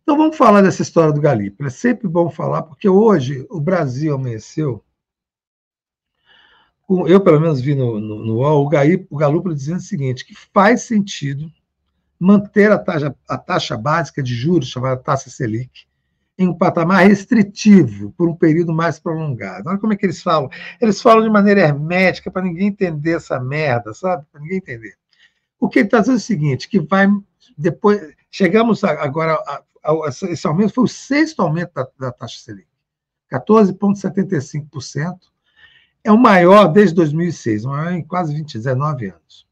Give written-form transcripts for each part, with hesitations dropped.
Então vamos falar dessa história do Galípolo. É sempre bom falar, porque hoje o Brasil amanheceu. Eu, pelo menos, vi no UOL o Galípolo dizendo o seguinte: que faz sentido manter a taxa básica de juros, chamada taxa Selic, em um patamar restritivo por um período mais prolongado. Olha como é que eles falam. Eles falam de maneira hermética para ninguém entender essa merda, sabe? Para ninguém entender. O que ele está dizendo é o seguinte, que vai depois... Chegamos agora... Esse aumento foi o sexto aumento da taxa Selic. 14,75%. É o maior desde 2006, o maior em quase 19 anos.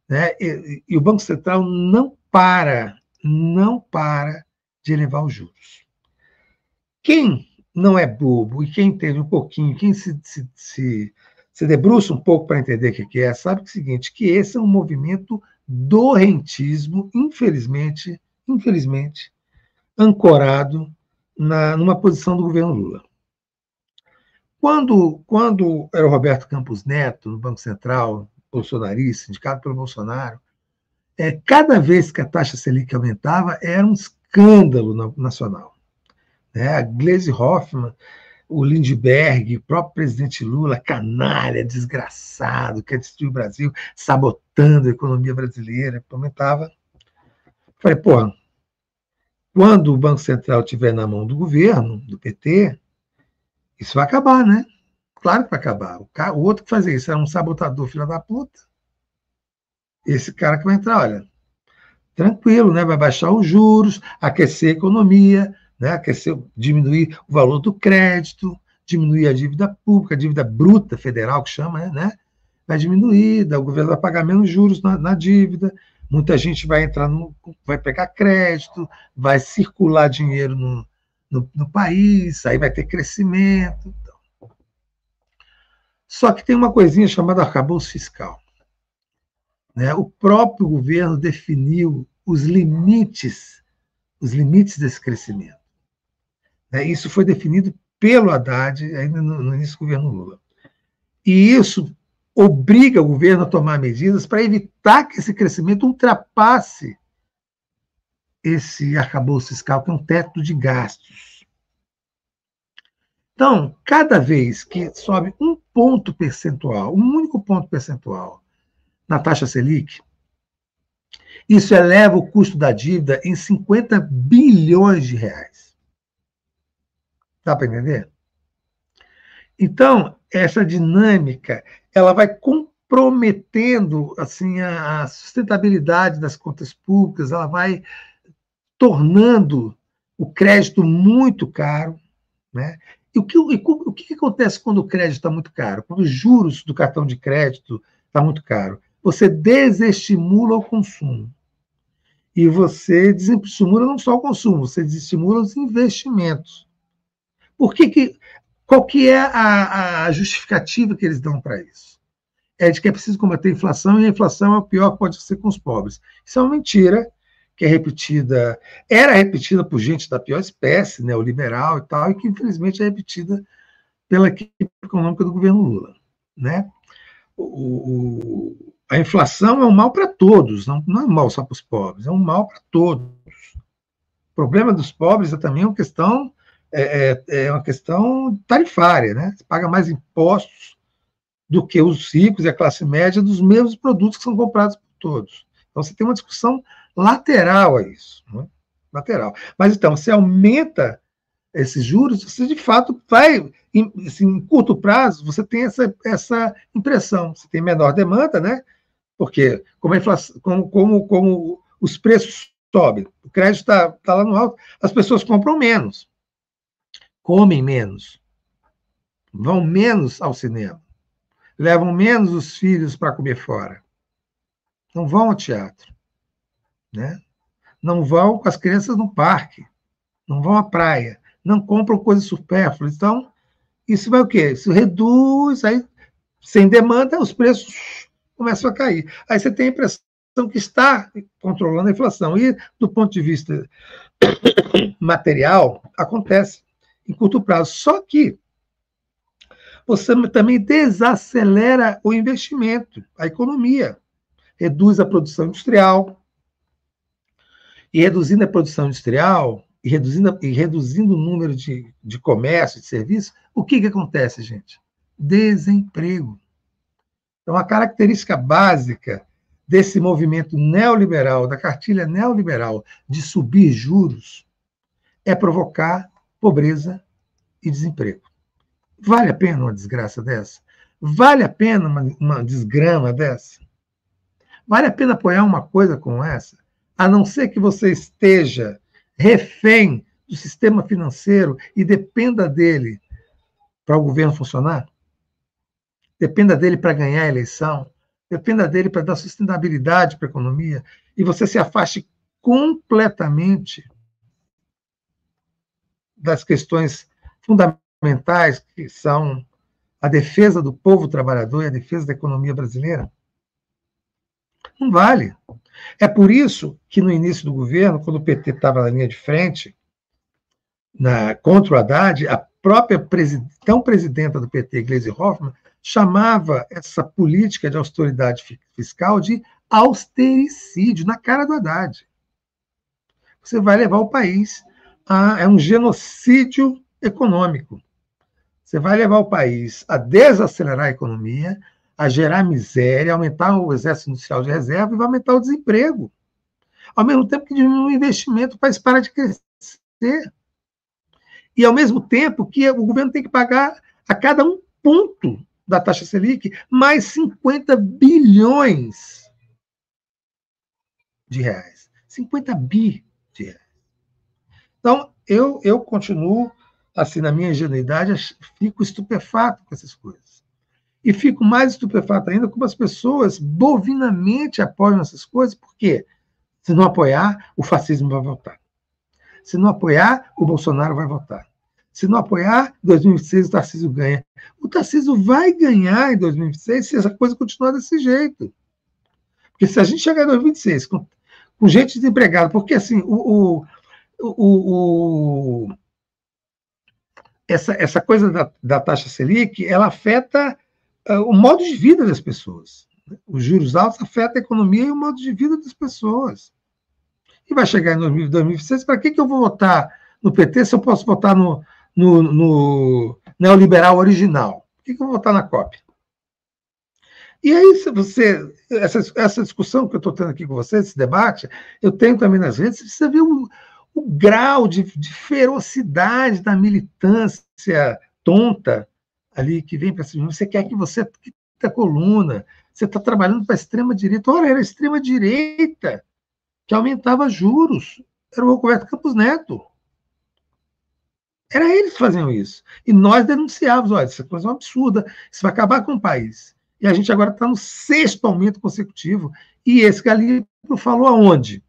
Né? E o Banco Central não para de elevar os juros. Quem não é bobo e quem entende um pouquinho, quem se debruça um pouco para entender o que é, sabe que é o seguinte, que esse é um movimento do rentismo, infelizmente, ancorado numa posição do governo Lula. Quando era o Roberto Campos Neto, no Banco Central, bolsonarista, indicado pelo Bolsonaro, cada vez que a taxa Selic aumentava, era um escândalo nacional. A Gleisi Hoffmann, o Lindbergh, o próprio presidente Lula, canalha, desgraçado, quer destruir o Brasil, sabotando a economia brasileira, aumentava. Falei, porra, quando o Banco Central estiver na mão do governo, do PT, isso vai acabar, né? Claro que vai acabar. O outro que fazia isso era um sabotador, filho da puta. Esse cara que vai entrar, olha, tranquilo, né? Vai baixar os juros, aquecer a economia, né? Diminuir o valor do crédito, diminuir a dívida pública, a dívida bruta federal, que chama, né? Vai diminuir, o governo vai pagar menos juros na dívida, muita gente vai vai pegar crédito, vai circular dinheiro no país, aí vai ter crescimento. Só que tem uma coisinha chamada arcabouço fiscal. Né? O próprio governo definiu os limites desse crescimento. Né? Isso foi definido pelo Haddad, ainda no início do governo Lula. E isso obriga o governo a tomar medidas para evitar que esse crescimento ultrapasse esse arcabouço fiscal, que é um teto de gastos. Então, cada vez que sobe um ponto percentual, um único ponto percentual, na taxa Selic, isso eleva o custo da dívida em 50 bilhões de reais. Dá para entender? Então, essa dinâmica, ela vai comprometendo assim, a sustentabilidade das contas públicas, ela vai tornando o crédito muito caro. Né? E o que acontece quando o crédito está muito caro? Quando os juros do cartão de crédito está muito caro? Você desestimula o consumo. E você desestimula não só o consumo, você desestimula os investimentos. Qual que é a justificativa que eles dão para isso? É de que é preciso combater a inflação, e a inflação é o pior que pode ser com os pobres. Isso é uma mentira que era repetida por gente da pior espécie, neoliberal e tal, e que infelizmente é repetida pela equipe econômica do governo Lula. Né? A inflação é um mal para todos, não é um mal só para os pobres, é um mal para todos. O problema dos pobres é também uma questão, uma questão tarifária, né? Você paga mais impostos do que os ricos e a classe média dos mesmos produtos que são comprados por todos. Então você tem uma discussão lateral a isso. Né? Lateral. Mas então, você aumenta esses juros, você de fato vai, em curto prazo, você tem essa impressão. Você tem menor demanda, né? Porque como a inflação, como os preços sobem, o crédito está lá no alto, as pessoas compram menos, comem menos, vão menos ao cinema, levam menos os filhos para comer fora, não vão ao teatro, né? Não vão com as crianças no parque, não vão à praia, não compram coisas supérfluas. Então, isso vai o quê? Isso reduz, aí, sem demanda, os preços começam a cair. Aí você tem a impressão que está controlando a inflação. E, do ponto de vista material, acontece em curto prazo. Só que você também desacelera o investimento, a economia, reduz a produção industrial. e reduzindo a produção industrial, e reduzindo o número de comércio, de serviços, o que acontece, gente? Desemprego. Então, a característica básica desse movimento neoliberal, da cartilha neoliberal de subir juros, é provocar pobreza e desemprego. Vale a pena uma desgraça dessa? Vale a pena uma desgrama dessa? Vale a pena apoiar uma coisa como essa? A não ser que você esteja refém do sistema financeiro e dependa dele para o governo funcionar? Dependa dele para ganhar a eleição? Dependa dele para dar sustentabilidade para a economia? E você se afaste completamente das questões fundamentais que são a defesa do povo trabalhador e a defesa da economia brasileira? Não vale. É por isso que no início do governo, quando o PT estava na linha de frente, contra o Haddad, a própria então presidenta do PT, Gleisi Hoffmann, chamava essa política de austeridade fiscal de austericídio, na cara do Haddad. Você vai levar o país é um genocídio econômico. Você vai levar o país a desacelerar a economia, a gerar miséria, aumentar o exército industrial de reserva e vai aumentar o desemprego. Ao mesmo tempo que diminui o investimento, o país para de crescer. E ao mesmo tempo que o governo tem que pagar a cada um ponto da taxa Selic mais 50 bilhões de reais. 50 bi de reais. Então, eu continuo, assim, na minha ingenuidade, fico estupefato com essas coisas. E fico mais estupefato ainda como as pessoas bovinamente apoiam essas coisas, porque se não apoiar, o fascismo vai voltar. Se não apoiar, o Bolsonaro vai voltar. Se não apoiar, em 2026 o Tarcísio ganha. O Tarcísio vai ganhar em 2026 se essa coisa continuar desse jeito. Porque se a gente chegar em 2026 com gente desempregada, porque assim, essa coisa da taxa Selic, ela afeta o modo de vida das pessoas. Os juros altos afetam a economia e o modo de vida das pessoas. E vai chegar em 2026, para que eu vou votar no PT se eu posso votar no neoliberal original? Por que eu vou votar na cópia? E aí, se você. Essa discussão que eu estou tendo aqui com você, esse debate, eu tenho também nas redes, você vê o grau de ferocidade da militância tonta ali que vem para cima. Você quer que você quite a coluna, você está trabalhando para a extrema-direita. Olha, era a extrema-direita que aumentava juros. Era o Roberto Campos Neto. Era eles que faziam isso. E nós denunciávamos, olha, essa coisa é uma absurda, isso vai acabar com o país. E a gente agora está no 6º aumento consecutivo. E esse Galípolo falou aonde?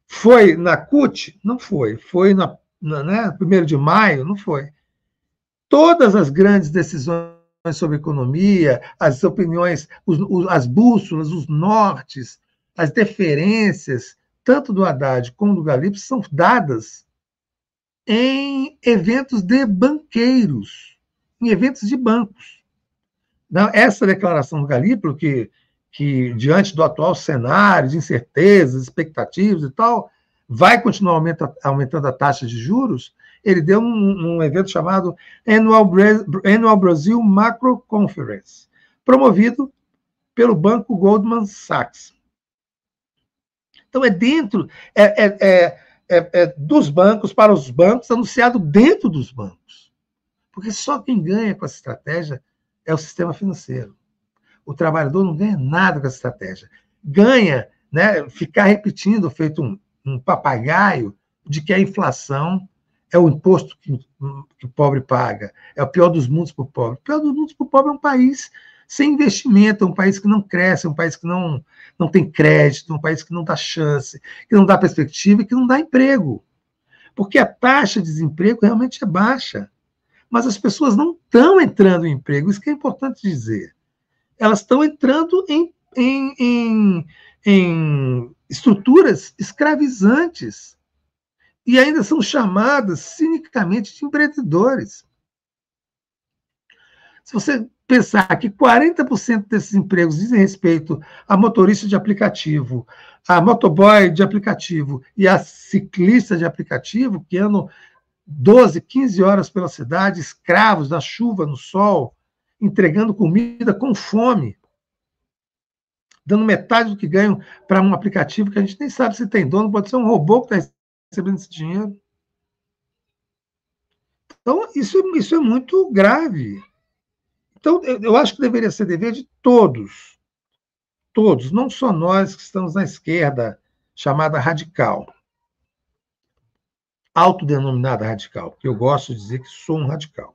Foi na CUT? Não foi. Foi na 1º de maio? Não foi. Todas as grandes decisões sobre economia, as opiniões, as bússolas, os nortes, as deferências, tanto do Haddad como do Galípolo, são dadas em eventos de banqueiros, em eventos de bancos. Essa declaração do Galípolo, que diante do atual cenário de incertezas, expectativas e tal, vai continuar aumentando a taxa de juros, ele deu um evento chamado Annual Brazil Macro Conference, promovido pelo banco Goldman Sachs. Então, dos bancos para os bancos, anunciado dentro dos bancos. Porque só quem ganha com essa estratégia é o sistema financeiro. O trabalhador não ganha nada com essa estratégia. Ganha, né, ficar repetindo, feito um papagaio, de que a inflação é o imposto que o pobre paga. É o pior dos mundos para o pobre. O pior dos mundos para o pobre é um país sem investimento, é um país que não cresce, é um país que não tem crédito, é um país que não dá chance, que não dá perspectiva e que não dá emprego. Porque a taxa de desemprego realmente é baixa. Mas as pessoas não estão entrando em emprego, isso que é importante dizer. Elas estão entrando em estruturas escravizantes e ainda são chamadas cinicamente de empreendedores. Se você pensar que 40% desses empregos dizem respeito a motorista de aplicativo, a motoboy de aplicativo e a ciclista de aplicativo que andam 12, 15 horas pela cidade, escravos na chuva, no sol, entregando comida com fome, dando metade do que ganham para um aplicativo que a gente nem sabe se tem dono, pode ser um robô que está recebendo esse dinheiro. Então, isso é muito grave. Então, eu acho que deveria ser dever de todos, não só nós que estamos na esquerda, chamada radical, autodenominada radical, porque eu gosto de dizer que sou um radical.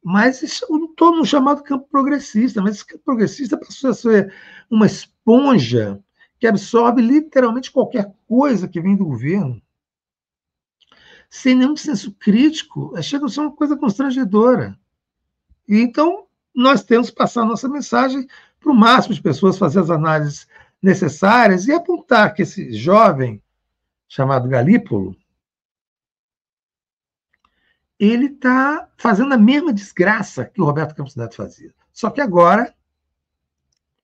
Mas estou no chamado campo progressista, mas esse campo progressista passou a ser uma esponja que absorve literalmente qualquer coisa que vem do governo, sem nenhum senso crítico, chega a ser uma coisa constrangedora. E então, nós temos que passar a nossa mensagem para o máximo de pessoas, fazer as análises necessárias e apontar que esse jovem, chamado Galípolo, ele está fazendo a mesma desgraça que o Roberto Campos Neto fazia. Só que agora,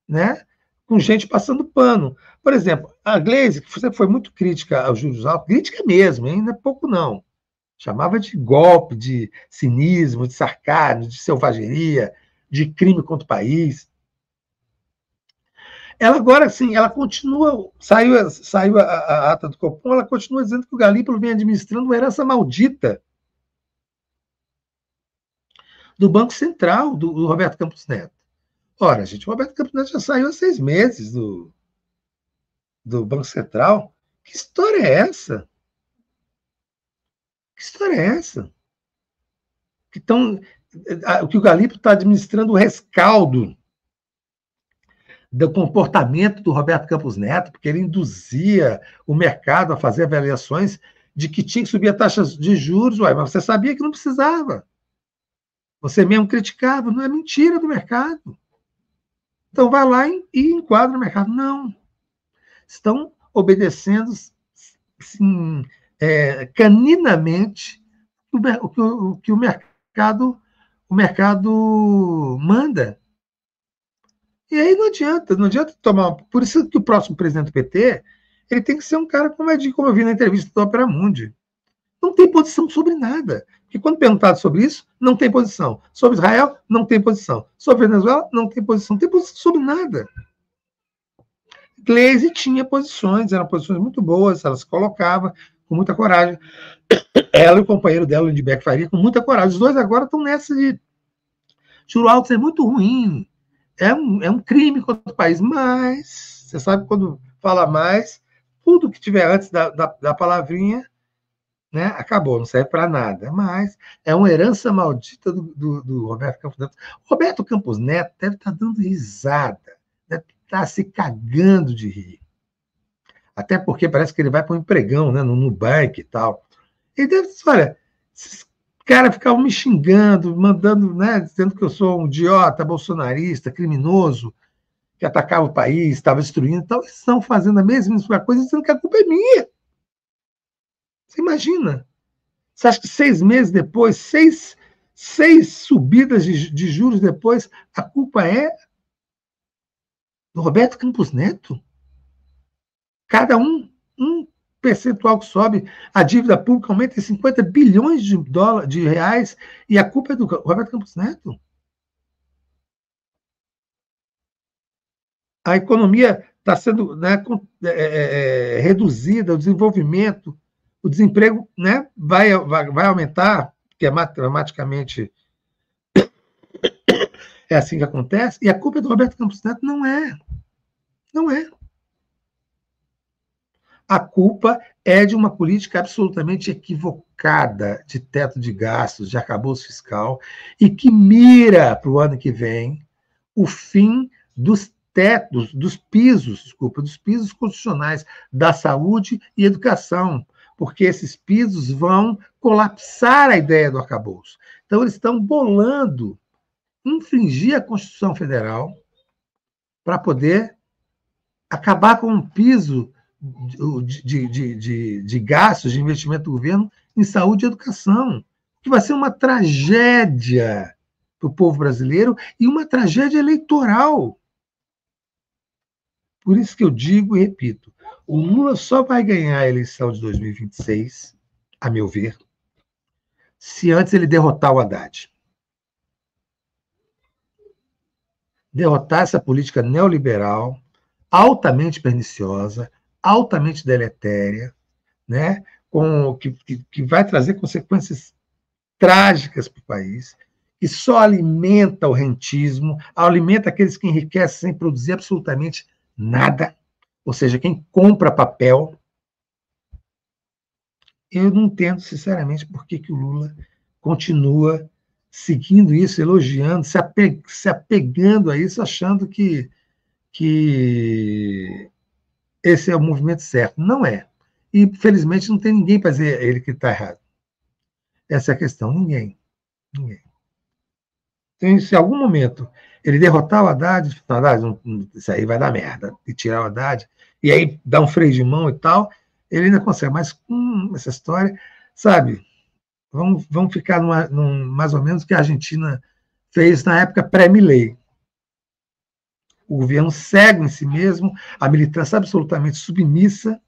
né, com gente passando pano. Por exemplo, a Gleisi, que sempre foi muito crítica aos juros altos, crítica mesmo, ainda é pouco não. Chamava de golpe, de cinismo, de sarcasmo, de selvageria, de crime contra o país. Ela agora, sim, ela continua, saiu a ata do Copom, ela continua dizendo que o Galípolo vem administrando uma herança maldita do Banco Central, do Roberto Campos Neto. Ora, gente, o Roberto Campos Neto já saiu há 6 meses do Banco Central. Que história é essa? Que história é essa? Que o Galípolo está administrando o rescaldo do comportamento do Roberto Campos Neto, porque ele induzia o mercado a fazer avaliações de que tinha que subir a taxa de juros, mas você sabia que não precisava. Você mesmo criticava, não é mentira do mercado. Então vai lá e enquadra o mercado. Não. Estão obedecendo assim, caninamente o que o mercado manda. E aí não adianta tomar. Por isso que o próximo presidente do PT ele tem que ser um cara, como eu vi na entrevista do Opera Mundi. Não tem posição sobre nada. Porque quando perguntado sobre isso, não tem posição. Sobre Israel, não tem posição. Sobre Venezuela, não tem posição. Não tem posição sobre nada. Gleisi tinha posições, eram posições muito boas, ela se colocava com muita coragem. Ela e o companheiro dela, o Lindbergh Faria, com muita coragem. Os dois agora estão nessa de juro alto é muito ruim. É um crime contra o país, mas você sabe quando fala mais, tudo que tiver antes da palavrinha, né, acabou, não serve para nada. Mas é uma herança maldita do Roberto Campos Neto. O Roberto Campos Neto deve estar dando risada, deve estar se cagando de rir. Até porque parece que ele vai para um empregão, né, no Nubank e tal. Ele deve dizer, olha, esses caras ficavam me xingando, mandando, né, dizendo que eu sou um idiota, bolsonarista, criminoso, que atacava o país, estava destruindo, então eles estão fazendo a mesma coisa, dizendo que a culpa é minha. Você imagina? Você acha que 6 meses depois, seis subidas de juros depois, a culpa é do Roberto Campos Neto? Cada um percentual que sobe, a dívida pública aumenta em 50 bilhões de reais e a culpa é do Roberto Campos Neto? A economia está sendo, né, reduzida, o desenvolvimento, o desemprego, né, vai aumentar, que é matematicamente é assim que acontece, e a culpa é do Roberto Campos Neto? Não é. Não é. A culpa é de uma política absolutamente equivocada de teto de gastos, de arcabouço fiscal, e que mira para o ano que vem o fim dos tetos, dos pisos constitucionais da saúde e educação, porque esses pisos vão colapsar a ideia do arcabouço. Então, eles estão bolando infringir a Constituição Federal para poder acabar com um piso de gastos, de investimento do governo em saúde e educação, que vai ser uma tragédia para o povo brasileiro e uma tragédia eleitoral. Por isso que eu digo e repito, o Lula só vai ganhar a eleição de 2026, a meu ver, se antes ele derrotar o Haddad. Derrotar essa política neoliberal, altamente perniciosa, altamente deletéria, né? Que vai trazer consequências trágicas para o país, que só alimenta o rentismo, alimenta aqueles que enriquecem sem produzir absolutamente nada, ou seja, quem compra papel. Eu não entendo, sinceramente, por que o Lula continua seguindo isso, elogiando, se apegando a isso, achando que esse é o movimento certo. Não é. E, felizmente, não tem ninguém para dizer a ele que está errado. Essa é a questão. Ninguém. Ninguém. Então, se em algum momento ele derrotar o Haddad, isso aí vai dar merda, e tirar o Haddad, e aí dar um freio de mão e tal, ele ainda consegue. Mas com essa história, sabe, vamos ficar mais ou menos o que a Argentina fez na época pré-Milei. O governo cego em si mesmo, a militância absolutamente submissa,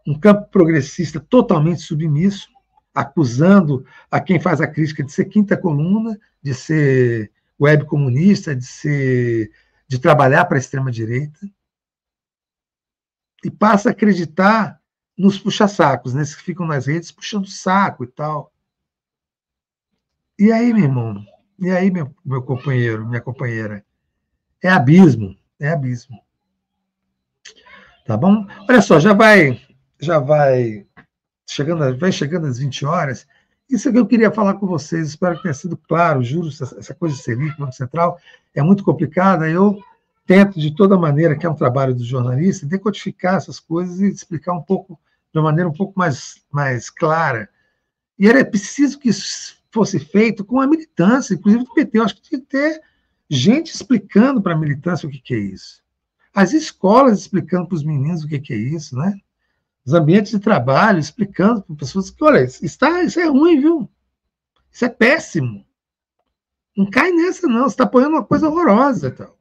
um campo progressista totalmente submisso, acusando a quem faz a crítica de ser quinta coluna, de ser web comunista, de trabalhar para a extrema-direita, e passa a acreditar nos puxa-sacos, né, que ficam nas redes puxando saco e tal. E aí, meu irmão? E aí, meu companheiro, minha companheira? É abismo, é abismo. Tá bom? Olha só, vai chegando às 20 horas. Isso é que eu queria falar com vocês. Espero que tenha sido claro. Juro, essa coisa de Selic, Banco Central, é muito complicada. Eu tento, de toda maneira, que é um trabalho do jornalista, decodificar essas coisas e explicar um pouco, de uma maneira um pouco mais clara. E era preciso que isso fosse feito com a militância, inclusive do PT. Eu acho que tinha que ter gente explicando para a militância o que é isso. As escolas explicando para os meninos o que é isso, né? Os ambientes de trabalho explicando para pessoas que, olha, isso é ruim, viu? Isso é péssimo. Não cai nessa, não. Você está apoiando uma coisa horrorosa. Tal.